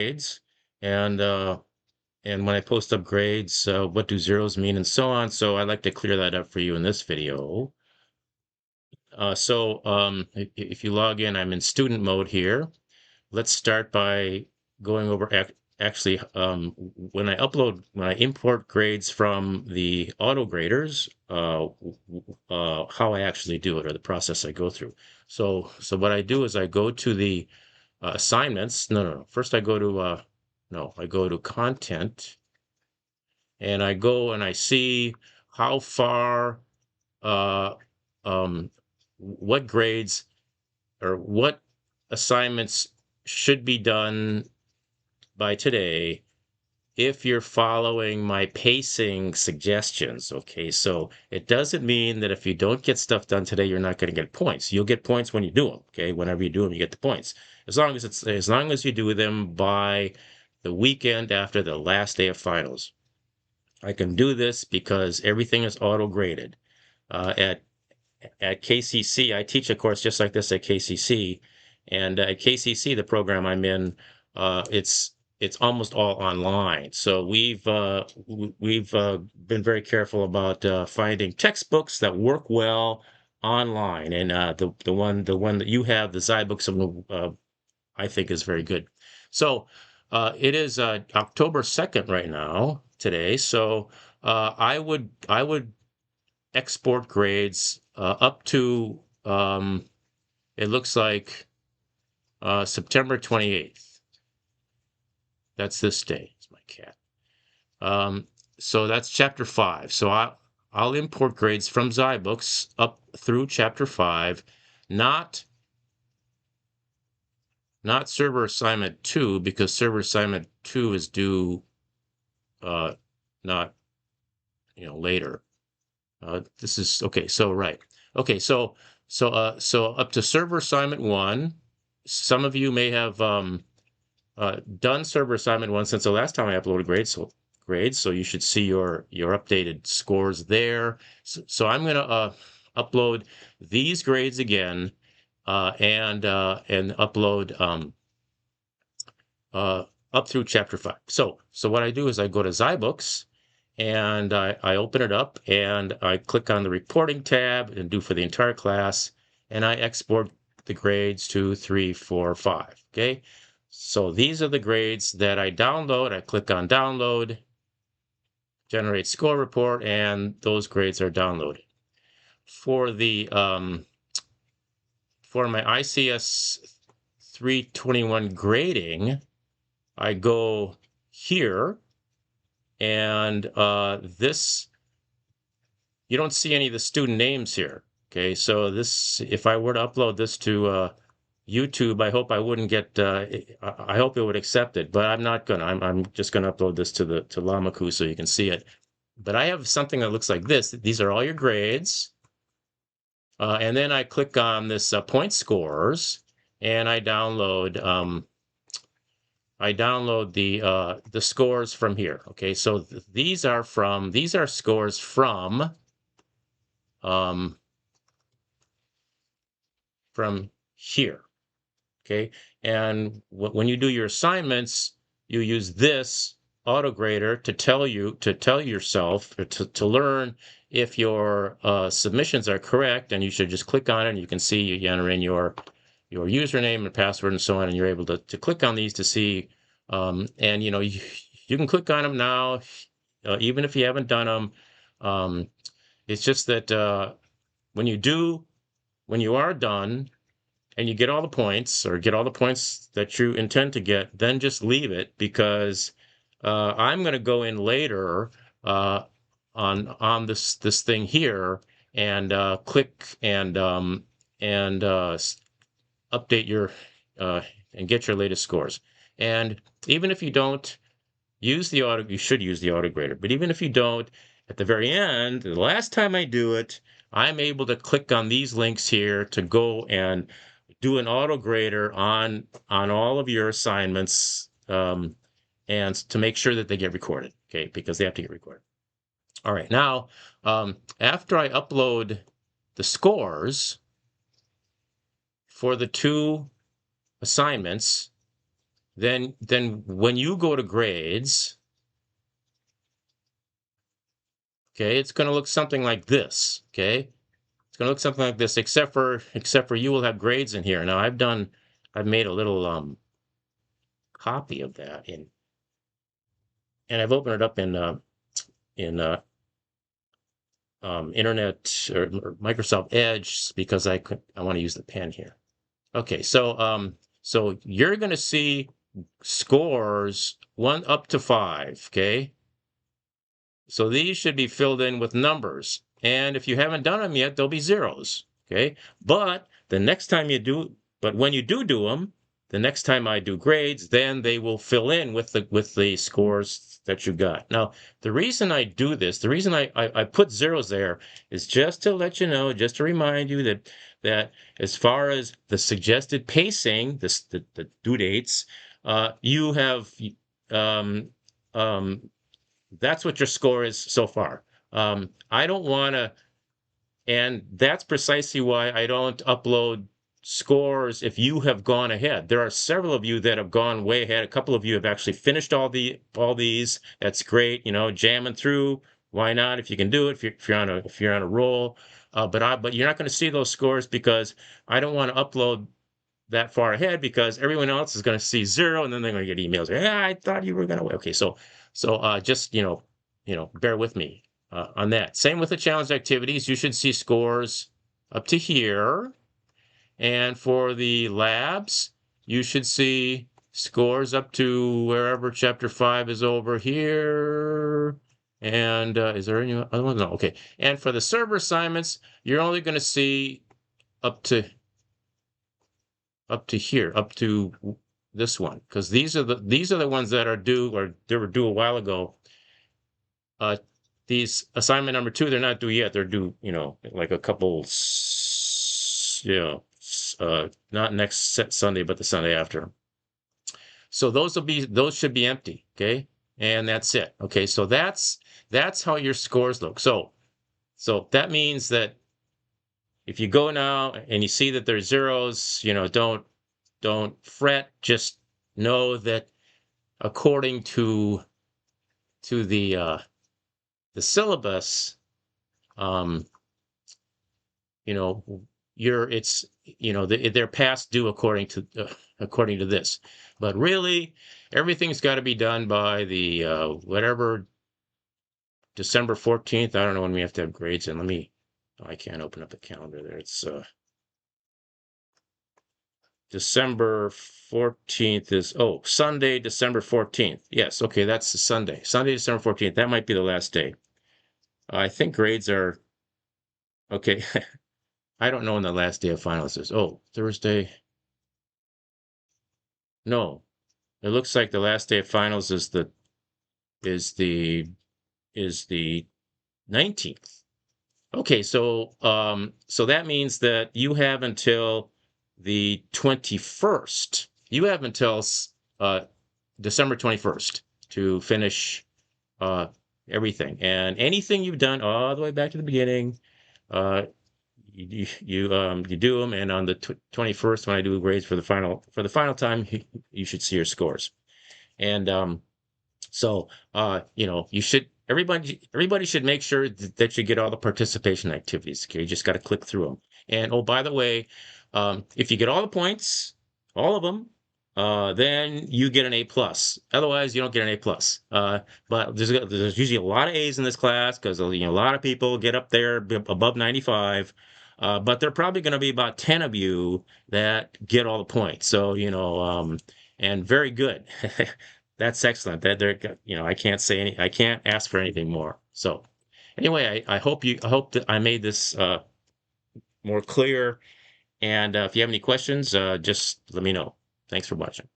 grades, and when I post up grades, what do zeros mean and so on. So I'd like to clear that up for you in this video. If you log in, I'm in student mode here. Let's start by going over actually when I import grades from the auto graders, how I actually do it, or the process I go through. So what I do is I go to the assignments. No. First I go to no, I go to content, and I go and I see how far uh, um, what grades or what assignments should be done by today if you're following my pacing suggestions. Okay, so it doesn't mean that if you don't get stuff done today, you're not going to get points. You'll get points when you do them. Okay, whenever you do them, you get the points. As long as you do them by the weekend after the last day of finals. I can do this because everything is auto graded. At KCC, I teach a course just like this at KCC, and at KCC, the program I'm in, it's almost all online. So we've been very careful about finding textbooks that work well online, and the one that you have, the Zybooks, I think is very good. So it is October 2nd right now today. So I would export grades up to it looks like September 28th. That's this day. It's my cat. So that's chapter 5. So I'll import grades from Zybooks up through chapter 5, not server assignment 2, because server assignment 2 is due not later. This is okay. So right. Okay. So up to server assignment 1. Some of you may have done server assignment 1 since the last time I uploaded grades. So you should see your updated scores there. So I'm going to upload these grades again, and upload up through chapter 5. So what I do is I go to Zybooks, and I open it up, and I click on the reporting tab and do for the entire class, and I export the grades 2, 3, 4, 5. Okay, so these are the grades that I download. I click on download, generate score report, and those grades are downloaded. For the for my ICS 321 grading, I go here, and this, you don't see any of the student names here. Okay, so this, if I were to upload this to YouTube, I hope I wouldn't get. I hope it would accept it, but I'm not gonna. I'm just gonna upload this to Lamaku so you can see it. But I have something that looks like this. These are all your grades, and then I click on this point scores, and I download. The scores from here. Okay, so these are scores from here. Okay, and when you do your assignments, you use this autograder to tell yourself, or to learn if your submissions are correct, and you should just click on it, and you can see you enter in your username and password and so on, and you're able to click on these to see, and you can click on them now, even if you haven't done them. It's just that when you are done and you get all the points, or get all the points that you intend to get, then just leave it, because I'm going to go in later on this thing here, and click and update your and get your latest scores. And even if you don't use the auto, you should use the autograder. But even if you don't, at the very end, the last time I do it, I'm able to click on these links here to go and do an autograder on all of your assignments, and to make sure that they get recorded. Okay, because they have to get recorded. All right, now after I upload the scores for the 2 assignments, then when you go to grades, okay, it's going to look something like this. Okay, it's going to look something like this, except for you will have grades in here. Now I've made a little copy of that and I've opened it up in Internet or Microsoft Edge because I want to use the pen here. Okay, so you're going to see scores 1 up to 5. Okay, so these should be filled in with numbers, and if you haven't done them yet, they'll be zeros. Okay, but the next time you do, but when you do them, the next time I do grades, then they will fill in with the scores that you got. Now, the reason I do this, the reason I put zeros there is just to let you know, just to remind you that as far as the suggested pacing, the due dates, you have um, um, that's what your score is so far. I don't want to, and that's precisely why I don't upload scores if you have gone ahead. There are several of you that have gone way ahead. A couple of you have actually finished all these. That's great, jamming through. Why not? If you can do it, if you're on a roll. But you're not going to see those scores because I don't want to upload that far ahead because everyone else is going to see zero and then they're going to get emails. Yeah, I thought you were going to. Okay, so just bear with me on that. Same with the challenge activities. You should see scores up to here, and for the labs, you should see scores up to wherever chapter 5 is over here. And is there any other one? No. Okay. And for the server assignments, you're only going to see up to here, up to this one, because these are the ones that are due, or they were due a while ago. These assignment number 2, they're not due yet. They're due, like a couple, not next Sunday, but the Sunday after. So those should be empty, okay? And that's it. Okay, so that's how your scores look. So that means that if you go now and you see that there's zeros, don't fret. Just know that according to the syllabus, they're past due according to this. But really, everything's got to be done by the whatever December 14th. I don't know when we have to have grades in. I can't open up a calendar there. It's December 14th is, Sunday, December 14th. Yes, okay, that's the Sunday. Sunday, December 14th. That might be the last day. I think grades are, okay. I don't know when the last day of finals is. Oh, Thursday. No, it looks like the last day of finals is the 19th. Okay, so that means that you have until the 21st. You have until December 21st to finish everything. And anything you've done all the way back to the beginning, you do them, and on the 21st, when I do grades for the final time, you should see your scores. And so you should everybody should make sure that you get all the participation activities. Okay, you just got to click through them. And oh, by the way, if you get all the points, all of them, then you get an A plus. Otherwise, you don't get an A plus. But there's usually a lot of A's in this class because a lot of people get up there above 95. But there are probably going to be about 10 of you that get all the points. So and very good. That's excellent. I can't ask for anything more. So anyway, I hope that I made this more clear. And if you have any questions, just let me know. Thanks for watching.